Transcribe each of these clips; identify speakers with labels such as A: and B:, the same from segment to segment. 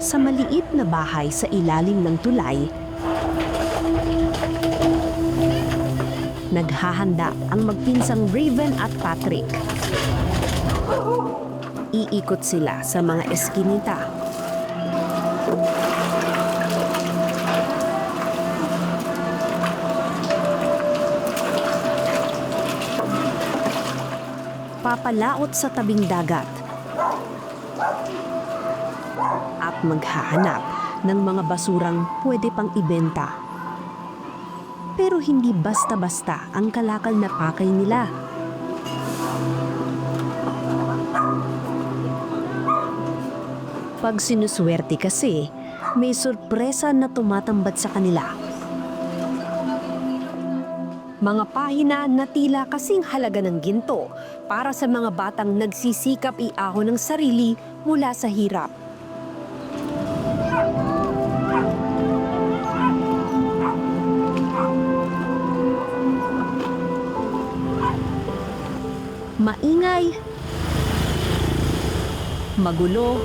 A: Sa maliit na bahay sa ilalim ng tulay, naghahanda ang magpinsang Raven at Patrick. Iikot sila sa mga eskinita. Papalaot sa tabing dagat at maghahanap ng mga basurang pwede pang ibenta. Pero hindi basta-basta ang kalakal na pakay nila. Pag sinuswerte kasi, may sorpresa na tumatambat sa kanila. Mga pahina na tila kasing halaga ng ginto para sa mga batang nagsisikap iahon ng sarili mula sa hirap. Maingay, magulo,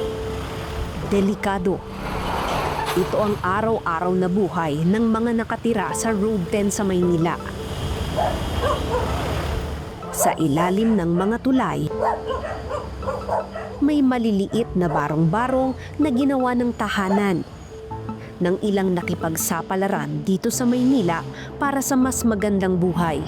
A: delikado. Ito ang araw-araw na buhay ng mga nakatira sa Road 10 sa Maynila. Sa ilalim ng mga tulay, may maliliit na barong-barong na ginawa ng tahanan ng ilang nakipagsapalaran dito sa Maynila para sa mas magandang buhay.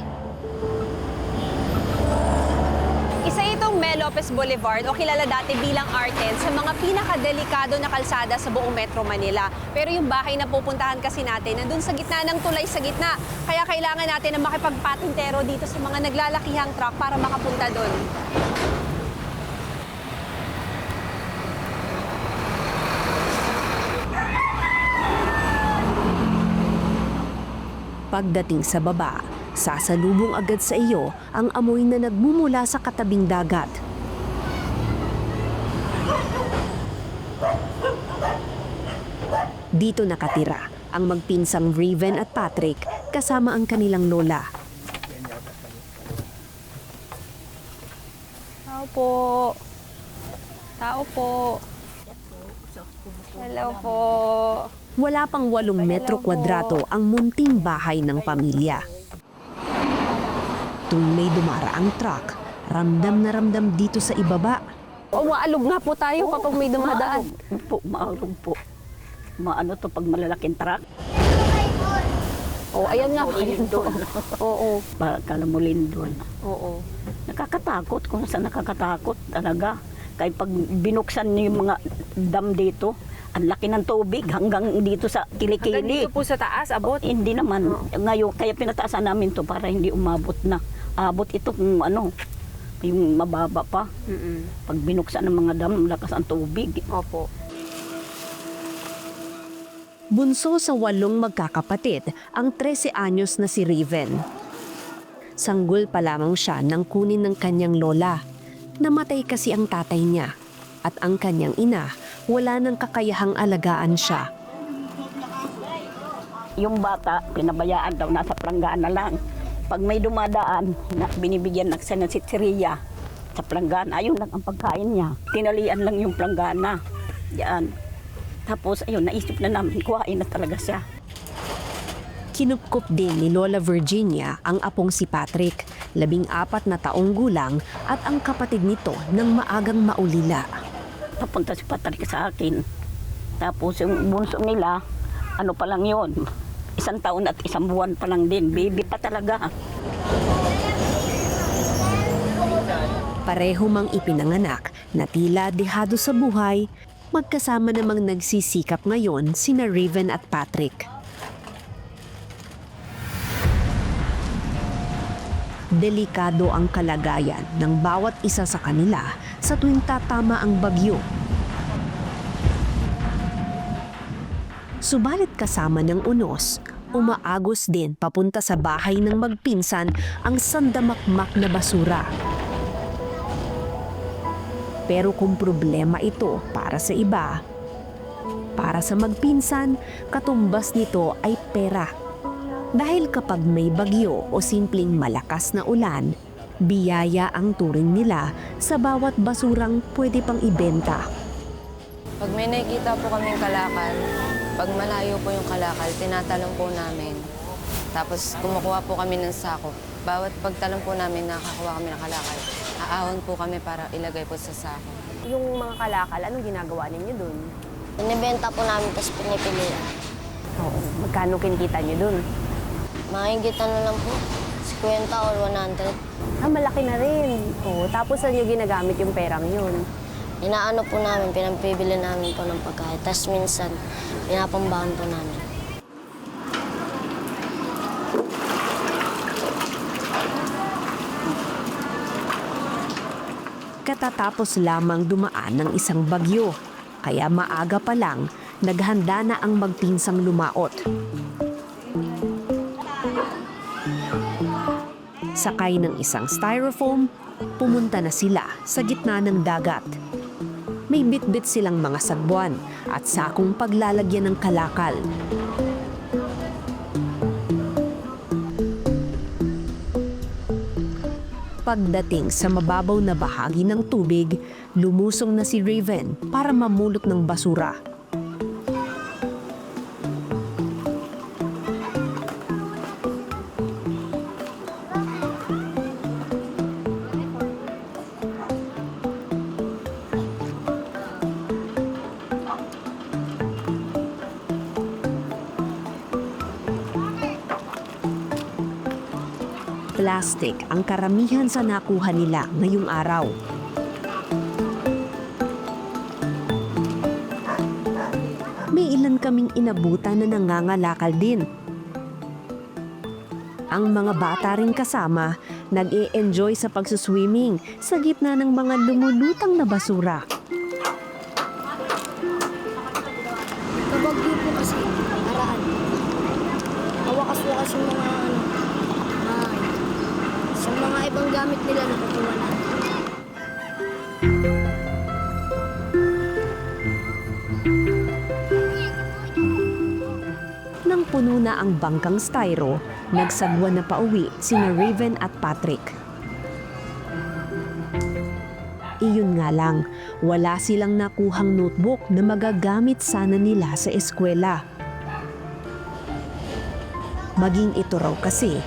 B: Isa itong Mel Lopez Boulevard o kilala dati bilang R10 sa mga pinakadelikado na kalsada sa buong Metro Manila. Pero yung bahay na pupuntahan kasi natin nandun sa gitna ng tulay sa gitna. Kaya kailangan natin na makipagpatintero dito sa mga naglalakihang truck para makapunta doon.
A: Pagdating sa baba, sasalubong agad sa iyo ang amoy na nagmumula sa katabing dagat. Dito nakatira ang magpinsang Raven at Patrick kasama ang kanilang lola.
B: Tao po. Tao po. Hello po.
A: Wala pang 8 metro kwadrado ang munting bahay ng pamilya. Tuwing may dumaraang truck, ramdam na ramdam dito sa ibaba.
B: Umaalog nga po tayo kapag may dumadaan.
C: Maalog po. Maano to pag malalaking truck?
B: Oh, ayan nga po. Ayan po. Oo.
C: Kala mo lindol.
B: Oo.
C: Nakakatakot kung saan nakakatakot talaga. Kaya pag binuksan niyo yung mga dam dito, ang laki ng tubig hanggang dito sa kilikili.
B: Hanggang dito po sa taas, abot?
C: Hindi naman. Ngayon, kaya pinataasan namin to para hindi umabot na. Abot ito kung ano, yung mababa pa. Pag binuksan ng mga dam, lakas ang tubig.
B: Opo.
A: Bunso sa 8 magkakapatid, ang 13 anyos na si Raven. Sanggol pa lamang siya nang kunin ng kanyang lola. Namatay kasi ang tatay niya at ang kanyang ina, wala nang kakayahang alagaan siya.
C: Yung bata, pinabayaan daw, nasa planggaan na lang. Pag may dumadaan, binibigyan na siya ng sitsiriya sa planggaan, ayun lang ang pagkain niya. Tinalian lang yung planggana. Yan. Tapos, ayun, naisip na namin, kuhain na talaga siya.
A: Kinupkup din ni Lola Virginia ang apong si Patrick, 14 na taong gulang at ang kapatid nito nang maagang maulila.
C: Papunta si Patrick sa akin. Tapos yung bunso nila, ano pa lang yun, 1 taon at 1 buwan pa lang din. Baby pa talaga.
A: Pareho mang ipinanganak na tila dehado sa buhay, magkasama namang nagsisikap ngayon sina Raven at Patrick. Delikado ang kalagayan ng bawat isa sa kanila sa tuwing tatama ang bagyo. Subalit kasama ng unos, umaagos din papunta sa bahay ng magpinsan ang sandamakmak na basura. Pero kung problema ito para sa iba, para sa magpinsan, katumbas nito ay pera. Dahil kapag may bagyo o simpleng malakas na ulan, biyaya ang turing nila sa bawat basurang pwede pang ibenta.
D: Pag may nakikita po kaming kalakal, pag malayo po yung kalakal, tinatalong po namin. Tapos kumukuha po kami ng sako. Bawat pagtalong po namin, nakakuha kami ng kalakal. Aahon po kami para ilagay po sa sako.
B: Yung mga kalakal, anong ginagawa ninyo dun?
E: Binibenta po namin, tapos pinipilian.
B: Oo. Magkano kinikita nyo dun?
E: Makikita na lang po, 50 or 100.
B: Malaki na rin. Oo. Tapos saan nyo ginagamit yung perang yun?
E: Inaano po namin, pinapibili namin po ng pagkain. Tapos minsan, pinapambahan po namin.
A: Katatapos lamang dumaan ng isang bagyo, kaya maaga pa lang naghanda na ang magpinsang lumaot. Sakay ng isang styrofoam, pumunta na sila sa gitna ng dagat. May bitbit silang mga sagbuan at sakong paglalagyan ng kalakal. Pagdating sa mababaw na bahagi ng tubig, lumusong na si Raven para mamulot ng basura. Plastic ang karamihan sa nakuha nila ngayong araw. May ilan kaming inabutan na nangangalakal din. Ang mga bata rin kasama nag-e-enjoy sa pagsuswimming sa gitna ng mga lumulutang na basura.
E: Kabagyo po kasi, araan. Kawakas-wakas yung mga sa mga ibang gamit nila nakukuha na.
A: Nang puno na ang bangkang styro, nagsagwa na pauwi sina Raven at Patrick. Iyon nga lang, wala silang nakuhang notebook na magagamit sana nila sa eskwela. Maging ito raw kasi,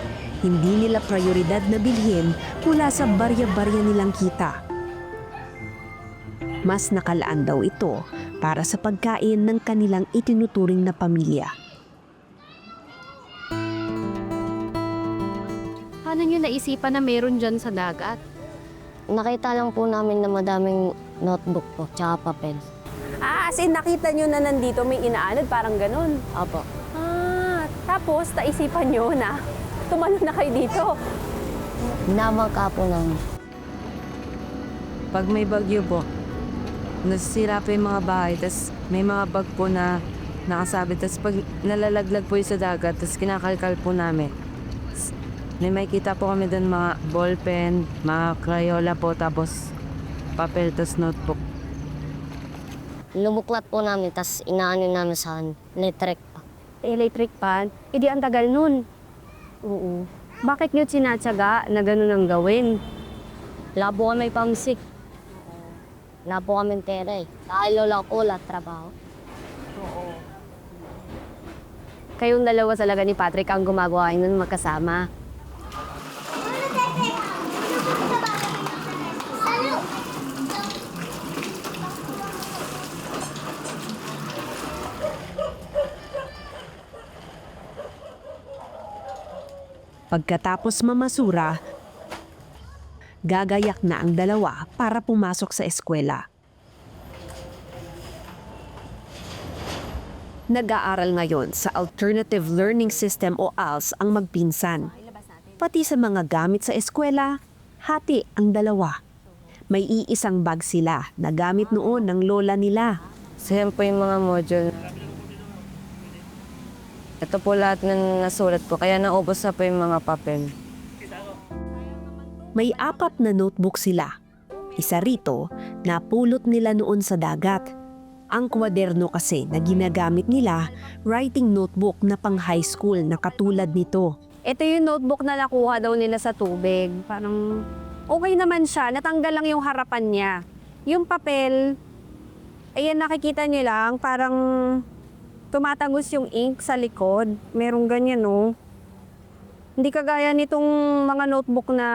A: hindi nila prioridad na bilhin mula sa barya-barya nilang kita. Mas nakalaan daw ito para sa pagkain ng kanilang itinuturing na pamilya.
F: Paano nyo naisipan na meron dyan sa dagat?
E: Nakita lang po namin na madaming notebook po, tsaka papel.
B: As in nakita nyo na nandito may inaanod, parang ganun.
E: Opo.
B: Tapos naisipan nyo na tumalo na kayo dito.
E: Namangka po namin.
D: Pag may bagyo po, nasisira po yung mga bahay, tas may mga bag po na nakasabit. Tas pag nalalaglag po yung sa dagat, tas kinakalkal po namin. May makikita po kami doon mga ballpen, mga crayola po, tapos papel, tas notebook.
E: Lumuklat po namin, tapos inaano namin sa electric pa.
F: Electric pan? Di ang tagal nun. Oo. Bakit nyo sinatsaga na gano'n ang gawin?
E: Labo kami pamsik. Labo kami pera eh. Dahil lola ko, wala trabaho.
F: Kayong dalawa talaga ni Patrick ang gumagawa nun magkasama.
A: Pagkatapos mamasura, gagayak na ang dalawa para pumasok sa eskwela. Nag-aaral ngayon sa Alternative Learning System o ALS ang magpinsan. Pati sa mga gamit sa eskwela, hati ang dalawa. May iisang bag sila na gamit noon ng lola nila.
D: So yan po yung mga module. Ito po lahat na nasulat po, kaya naubos na po yung mga papel.
A: May 4 na notebook sila. Isa rito, napulot nila noon sa dagat. Ang kwaderno kasi na ginagamit nila, writing notebook na pang high school na katulad nito.
F: Ito yung notebook na nakuha daw nila sa tubig. Parang okay naman siya, natanggal lang yung harapan niya. Yung papel, Ayan, nakikita niyo lang, parang tumatagos yung ink sa likod. Merong ganyan, no? Hindi kagaya nitong mga notebook na,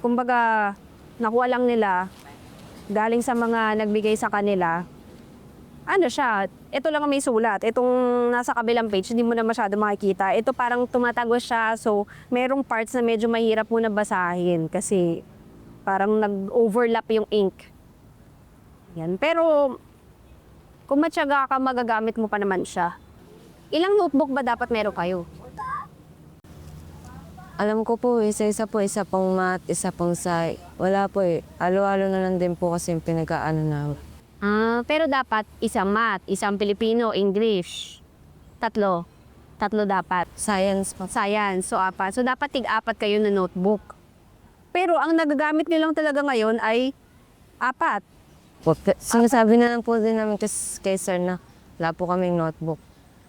F: kumbaga, nakuha lang nila, galing sa mga nagbigay sa kanila. Ano siya, ito lang ang may sulat. Itong nasa kabilang page, hindi mo na masyado makikita. Ito parang tumatagos siya, so merong parts na medyo mahirap mo na basahin kasi parang nag-overlap yung ink. Yan. Pero kung matyaga ka, magagamit mo pa naman siya. Ilang notebook ba dapat meron kayo?
D: Alam ko po, isa-isa po, isa pong math, isa pong sci. Wala po eh. Halo-halo na lang din po kasi yung pinag-aano na.
F: Pero dapat isang math, isang Filipino, English. Tatlo dapat.
D: Science po.
F: Science, so 4. So dapat tig-4 kayo na notebook. Pero ang nagagamit niyo lang talaga ngayon ay 4.
D: Sinasabi na lang po din namin kay sir na wala po kaming notebook.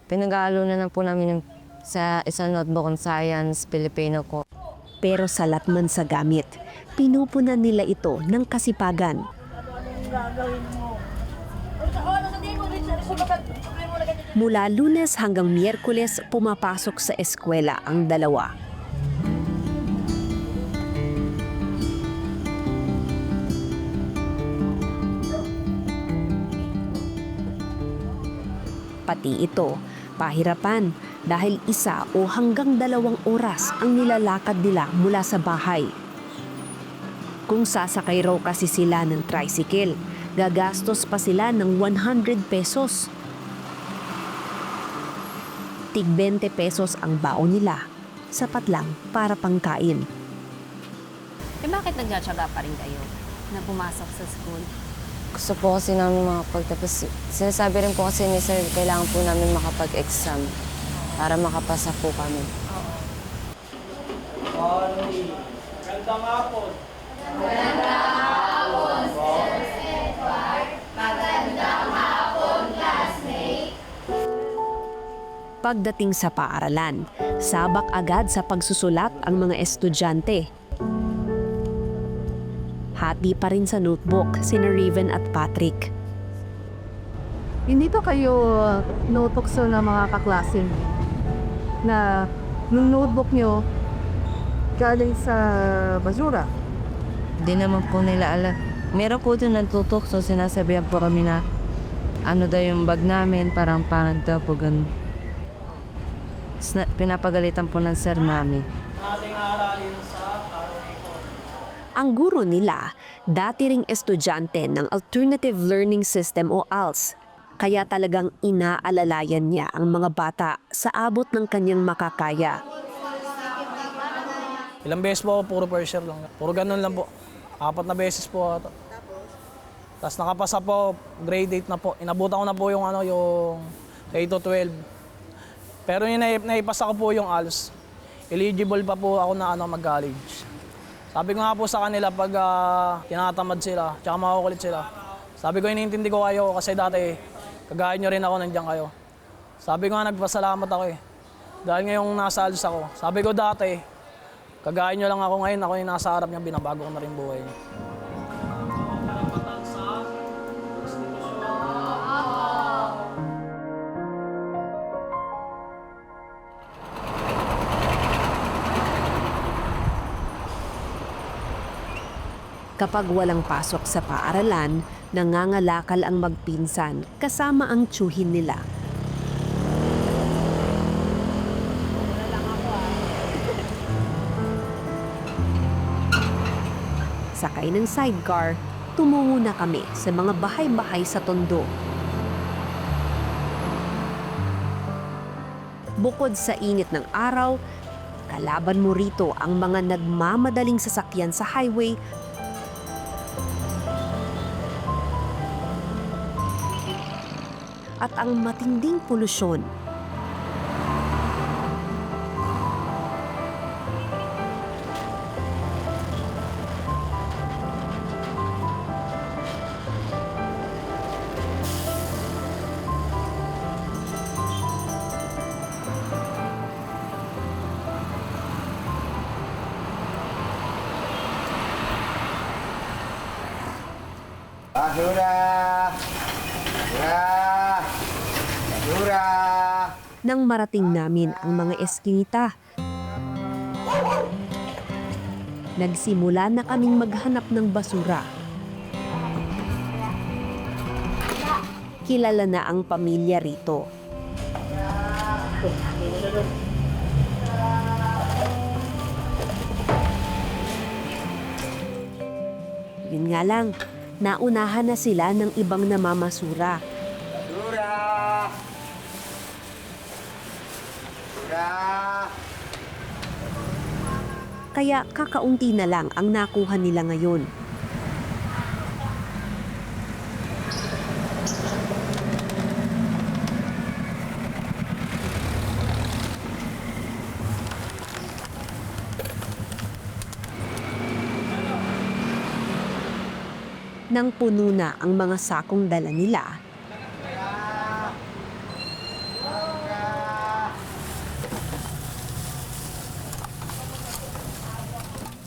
D: Pinag-aalo na lang po namin yung sa isang notebook ng science, Filipino ko.
A: Pero salat man sa gamit, pinupunan nila ito ng kasipagan. Mula Lunes hanggang Miyerkules, pumapasok sa eskwela ang dalawa. Pati ito, pahirapan dahil 1 o hanggang 2 oras ang nilalakad nila mula sa bahay. Kung sasakay raw kasi sila ng tricycle, gagastos pa sila ng 100 pesos. Tig 20 pesos ang baon nila, sapat lang para pangkain.
B: Eh bakit nagtsatsaga pa rin kayo na pumasok sa school?
D: Gusto po kasi namin makapagtapos. Sinasabi rin po kasi ni sir, kailangan po namin makapag-exam para makapasa po kami.
A: Pagdating sa paaralan, sabak agad sa pagsusulat ang mga estudyante. Hati pa rin sa notebook sina Riven at Patrick.
G: Hindi ba kayo notebookso na mga kaklase na nung notebook nyo galing sa basura?
D: Hindi naman po nila alam. Meron po doon nagtutok, so sinasabihan po kami na ano daw yung bag namin, parang pangit daw po ganun. Pinapagalitan po ng sir namin.
A: Ang guro nila, dati ring estudyante ng Alternative Learning System o ALS. Kaya talagang inaalalayan niya ang mga bata sa abot ng kanyang makakaya.
H: Ilang beses po ako, puro first year lang. Puro ganun lang po. 4 na beses po ata. Tapos nakapasa po, grade 8 na po. Inabutan ko na po yung, yung K-12. Pero yung naipasa ko po yung ALS. Eligible pa po ako na mag-college. Sabi ko nga po sa kanila pag tinatamad sila, tsaka makukulit sila. Sabi ko, iniintindi ko kayo kasi dati kagaya nyo rin ako, nandiyan kayo. Sabi ko nga, nagpasalamat ako eh. Dahil ngayong nasa ALS ako. Sabi ko dati, kagaya nyo lang ako ngayon, ako yung nasa harap niya, binabago ko na rin buhay niya.
A: Kapag walang pasok sa paaralan, nangangalakal ang magpinsan kasama ang tsuhin nila. Sakay ng sidecar, tumungo na kami sa mga bahay-bahay sa Tondo. Bukod sa init ng araw, kalaban mo rito ang mga nagmamadaling sasakyan sa highway at ang matinding polusyon.
I: Basura!
A: marating namin ang mga eskinita. Nagsimula na kaming maghanap ng basura. Kilala na ang pamilya rito. Yun nga lang, naunahan na sila ng ibang namamasura. Kaya kakaunti na lang ang nakuha nila ngayon. Nang puno na ang mga sakong dala nila,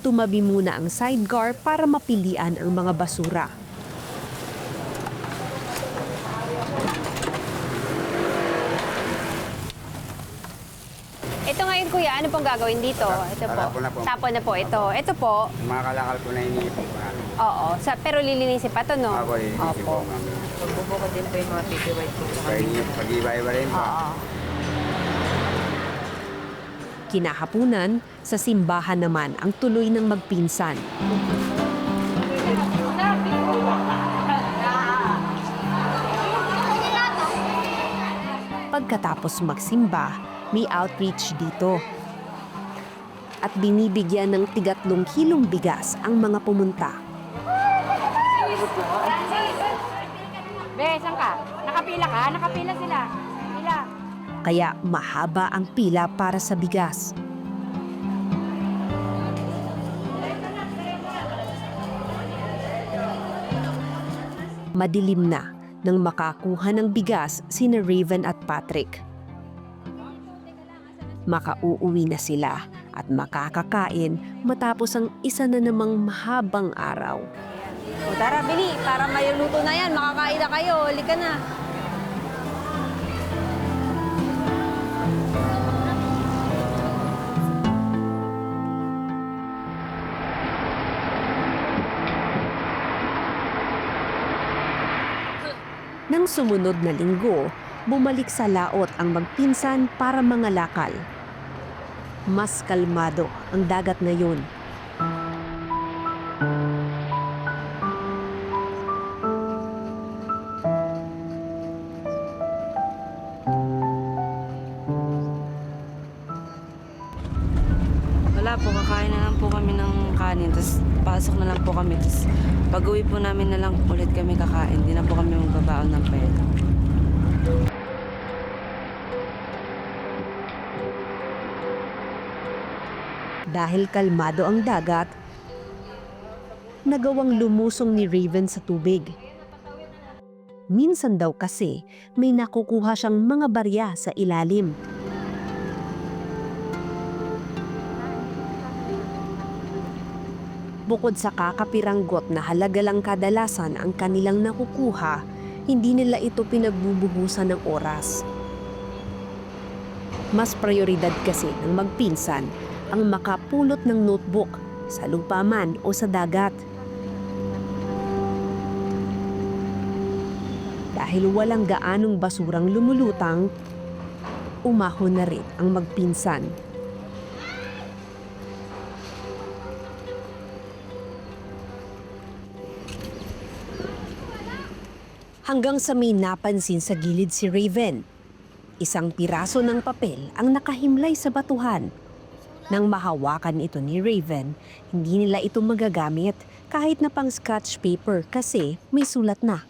A: tumabi muna ang sidecar para mapilian ang mga basura.
B: Ito ngayon kuya, ano pong gagawin dito? Ito po.
I: Tatapon na po.
B: Tapon na po ito. Ito po,
I: Yung mga kalakal ko na iniipon ko namin.
B: oo. Pero lilinisin pa to, no?
I: Ako rin, inisip ko namin.
D: Pagbubukod din po yung mga PPY po sa
I: Kaya yung pag-iba-iba rin pa.
B: Oo.
A: Kinahapunan, sa simbahan naman ang tuloy ng magpinsan. Pagkatapos magsimba, may outreach dito. At binibigyan ng tigatlong kilong bigas ang mga pumunta.
J: Be, saan ka? Nakapila ka? Nakapila sila. Pila.
A: Kaya mahaba ang pila para sa bigas. Madilim na nang makakuha ng bigas sina Raven at Patrick. Makauuwi na sila at makakakain matapos ang isa na namang mahabang araw.
B: O tara, Bili, para maluto na yan. Makakain na kayo. Halika na.
A: Nang sumunod na linggo, bumalik sa laot ang magpinsan para mangalakal. Mas kalmado ang dagat ngayon.
D: Wala po, kakain na lang po kami ng kanin, tapos pasok na lang po kami, tapos pag-uwi po namin na lang ulit kami kakain, hindi na po kami magbabaon ng pera.
A: Dahil kalmado ang dagat, nagawang lumusong ni Raven sa tubig. Minsan daw kasi may nakukuha siyang mga barya sa ilalim. Bukod sa kakapiranggot na halaga lang kadalasan ang kanilang nakukuha, hindi nila ito pinagbubuhusan ng oras. Mas prioridad kasi ng magpinsan ang makapulot ng notebook sa lupa man o sa dagat. Dahil walang gaanong basurang lumulutang, umahon na rin ang magpinsan. Hanggang sa may napansin sa gilid si Raven. Isang piraso ng papel ang nakahimlay sa batuhan. Nang mahawakan ito ni Raven, hindi nila ito magagamit kahit na pang scratch paper kasi may sulat na.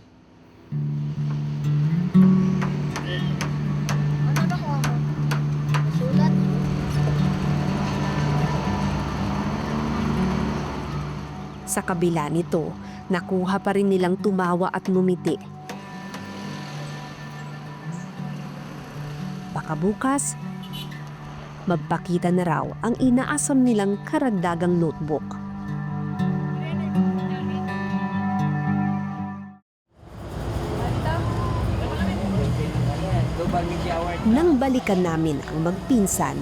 A: Sa kabila nito, nakuha pa rin nilang tumawa at ngumiti. Baka bukas, magpakita na raw ang inaasam nilang karagdagang notebook.
I: Global Media Award.
A: Nang balikan namin ang magpinsan,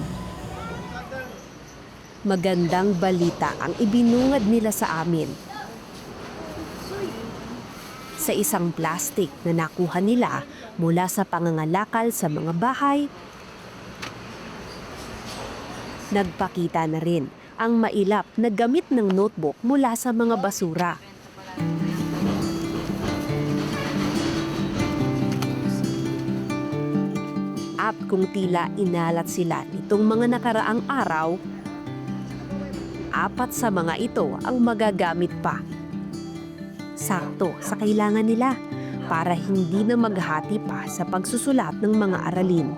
A: magandang balita ang ibinungad nila sa amin. Sa isang plastik na nakuha nila mula sa pangangalakal sa mga bahay, nagpakita na rin ang mailap na gamit ng notebook mula sa mga basura. At kung tila inalat sila nitong mga nakaraang araw, 4 sa mga ito ang magagamit pa. Sakto sa kailangan nila para hindi na maghati pa sa pagsusulat ng mga aralin.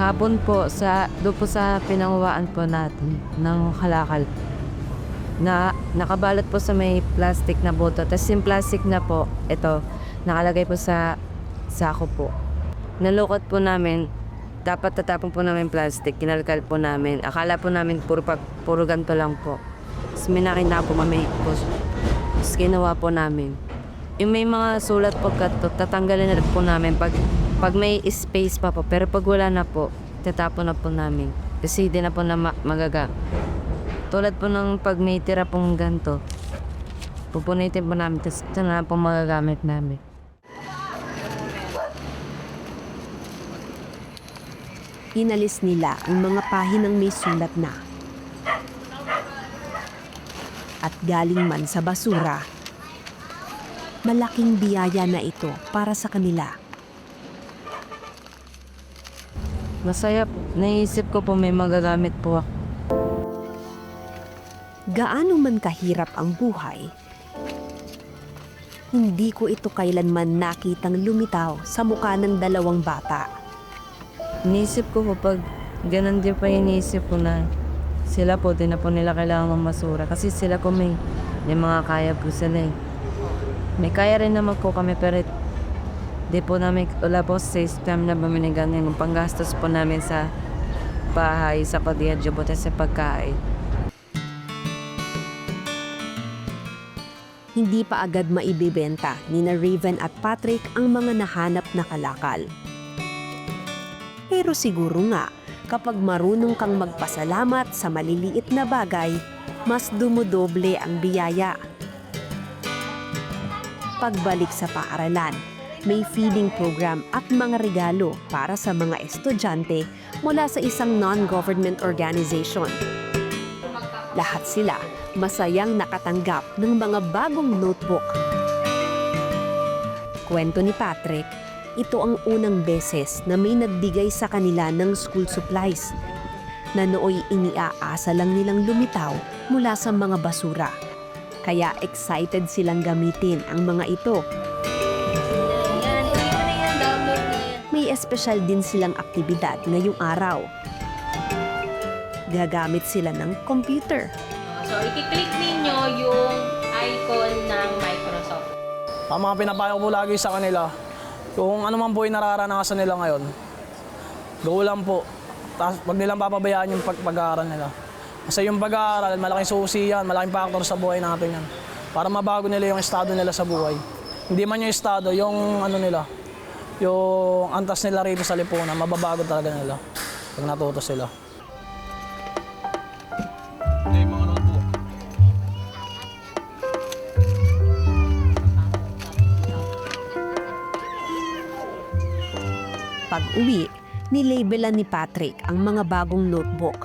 D: Hapon po, doon po sa pinanguwaan po natin ng kalakal. Nakabalot po sa may plastic na boto. Tapos yung plastic na po, ito, nakalagay po sa sako po. Nalukot po namin, dapat tatapon po namin plastic, kinalkal po namin. Akala po namin puro ganito lang po. Tapos may nakita po kami po. Tapos ginawa po namin. Yung may mga sulat po tatanggalin na po namin pag may space pa po. Pero pag wala na po, tatapon na po namin. Kasi hindi na po na magaga. Tulad po ng pag may tira pong ganito, pupunitin po namin, tapos ito na po magagamit namin.
A: Inalis nila ang mga pahinang may sulat na. At galing man sa basura, malaking biyaya na ito para sa kanila.
D: Masaya po. Naisip ko po may magagamit po ako.
A: Gaano man kahirap ang buhay, hindi ko ito kailanman nakitang lumitaw sa mukha ng 2 bata.
D: Inisip ko po pag ganun din pa inisip ko na sila po, din na po nila kailangan mamasura. Kasi sila po may mga kaya po sila eh. May kaya rin naman po kami pero di po namin, wala po sa system na baminigan yung panggastos po namin sa bahay, sa padiadyo po sa pagkain.
A: Hindi pa agad maibibenta ni na Raven at Patrick ang mga nahanap na kalakal. Pero siguro nga, kapag marunong kang magpasalamat sa maliliit na bagay, mas dumudoble ang biyaya. Pagbalik sa paaralan, may feeding program at mga regalo para sa mga estudyante mula sa isang non-government organization. Lahat sila masayang nakatanggap ng mga bagong notebook. Kwento ni Patrick, ito ang unang beses na may nagbigay sa kanila ng school supplies na nooy iniaasa lang nilang lumitaw mula sa mga basura. Kaya excited silang gamitin ang mga ito. May espesyal din silang aktibidad ngayong araw. Gagamit sila ng computer.
J: So, i-click ninyo yung icon ng Microsoft.
H: Ang mga pinapayo ko po lagi sa kanila, kung ano man po yung nararanasan nila ngayon, go lang po. Tapos wag nilang papabayaan yung pag-aaral nila. Kasi yung pag-aaral, malaking susi yan, malaking factor sa buhay natin yan. Para mabago nila yung estado nila sa buhay. Hindi man yung estado, yung ano nila, yung antas nila rito sa lipunan, mababago talaga nila pag natuto sila.
A: Pag-uwi, nilabelan ni Patrick ang mga bagong notebook.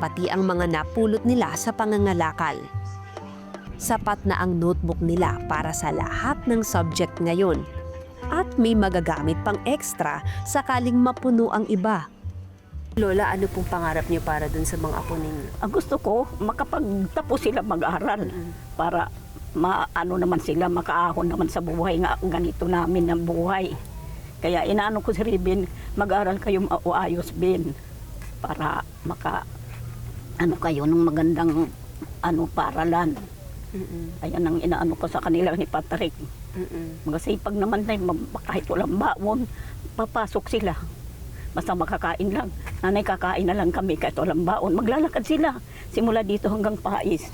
A: Pati ang mga napulot nila sa pangangalakal. Sapat na ang notebook nila para sa lahat ng subject ngayon. At may magagamit pang extra sakaling mapuno ang iba. Lola, ano pong pangarap niyo para dun sa mga apo ninyo?
C: Ang gusto ko, makapagtapos sila mag-aral para maano naman sila, makaahon naman sa buhay nga ganito namin ang buhay. Kaya inaano ko si Raven, mag-aral kayo maayos din para ano kayo ng magandang paralan. Ayan ang inaano ko sa kanila ni Patrick. Magasipag naman na kahit walang baon, papasok sila. Basta makakain lang. Nanay, kakain na lang kami kahit walang baon. Maglalakad sila simula dito hanggang Pais.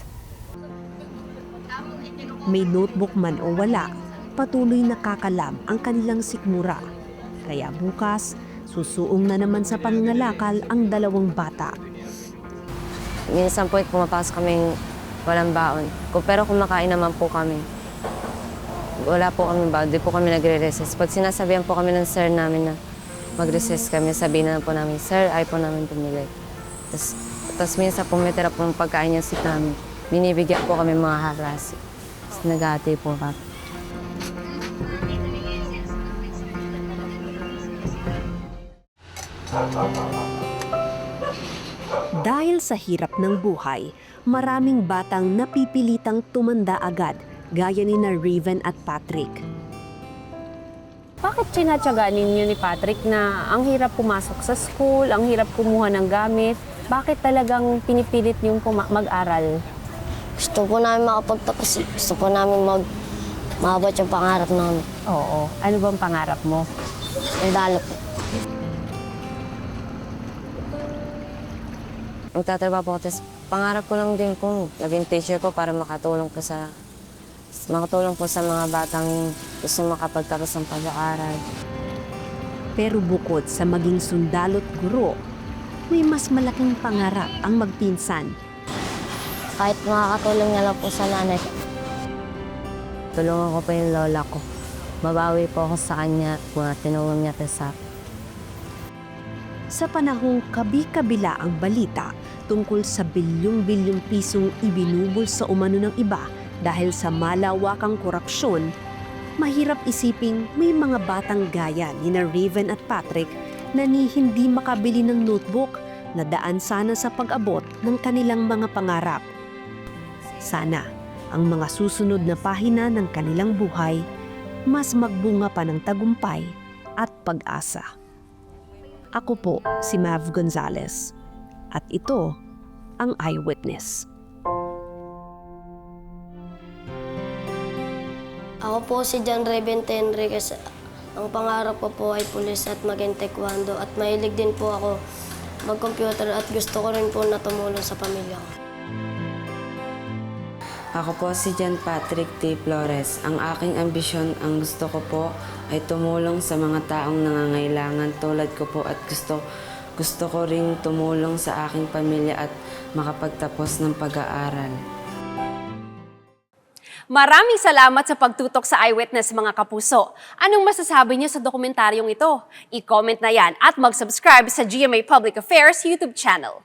A: May notebook man o wala, patuloy nakakalam ang kanilang sikmura. Kaya bukas, Susuong na naman sa pangangalakal ang dalawang bata.
D: Minsan po pumapasok kaming walang baon. Pero kumakain naman po kami. Wala po kami baon, di po kami nagre-recess. Pag sinasabihan po kami ng sir namin na mag-recess kami, sabihin na po namin, sir, ay po namin pumili. Tapos minsan po may tira po ng pagkain yung seat namin. Binibigyan po kami mga haras. Tapos nag-ati po kami.
A: Dahil sa hirap ng buhay, maraming batang napipilitang tumanda agad, gaya ni na Raven at Patrick.
F: Bakit tinatsaga ninyo ni Patrick na ang hirap pumasok sa school, ang hirap kumuha ng gamit? Bakit talagang pinipilit niyong mag-aral?
E: Gusto po namin makapagtapos. Gusto po namin maabot yung pangarap namin.
F: Oo. Ano bang pangarap mo?
E: Sundalo po.
D: Magtatrabaho po. Tapos pangarap ko lang din po, naging teacher po para makatulong po sa mga batang gusto makapagtapos ng pag-aaral.
A: Pero bukod sa maging sundalo't guro, may mas malaking pangarap ang magpinsan.
E: Kahit makakatulong na lang po sa nanay ko.
D: Tulungan ko po yung lola ko. Mabawi po ako sa kanya at mga tinulong niya sa
A: Sa panahong kabi-kabila ang balita tungkol sa bilyong-bilyong pisong ibinubol sa umano ng iba dahil sa malawakang korupsyon, mahirap isiping may mga batang gaya ni na Raven at Patrick na hindi makabili ng notebook na daan sana sa pag-abot ng kanilang mga pangarap. Sana ang mga susunod na pahina ng kanilang buhay mas magbunga pa ng tagumpay at pag-asa. Ako po si Mav Gonzalez at ito ang Eyewitness.
E: Ako po si John Raven Enriquez. Ang pangarap ko po ay pulis at maging taekwondo at mahilig din po ako mag-computer at gusto ko rin po na tumulong sa pamilya ko.
D: Ako po si John Patrick T. Flores. Ang aking ambisyon, ang gusto ko po ay tumulong sa mga taong nangangailangan tulad ko po at gusto ko ring tumulong sa aking pamilya at makapagtapos ng pag-aaral.
B: Maraming salamat sa pagtutok sa Eyewitness, mga kapuso. Anong masasabi niyo sa dokumentaryong ito? I-comment na yan at mag-subscribe sa GMA Public Affairs YouTube channel.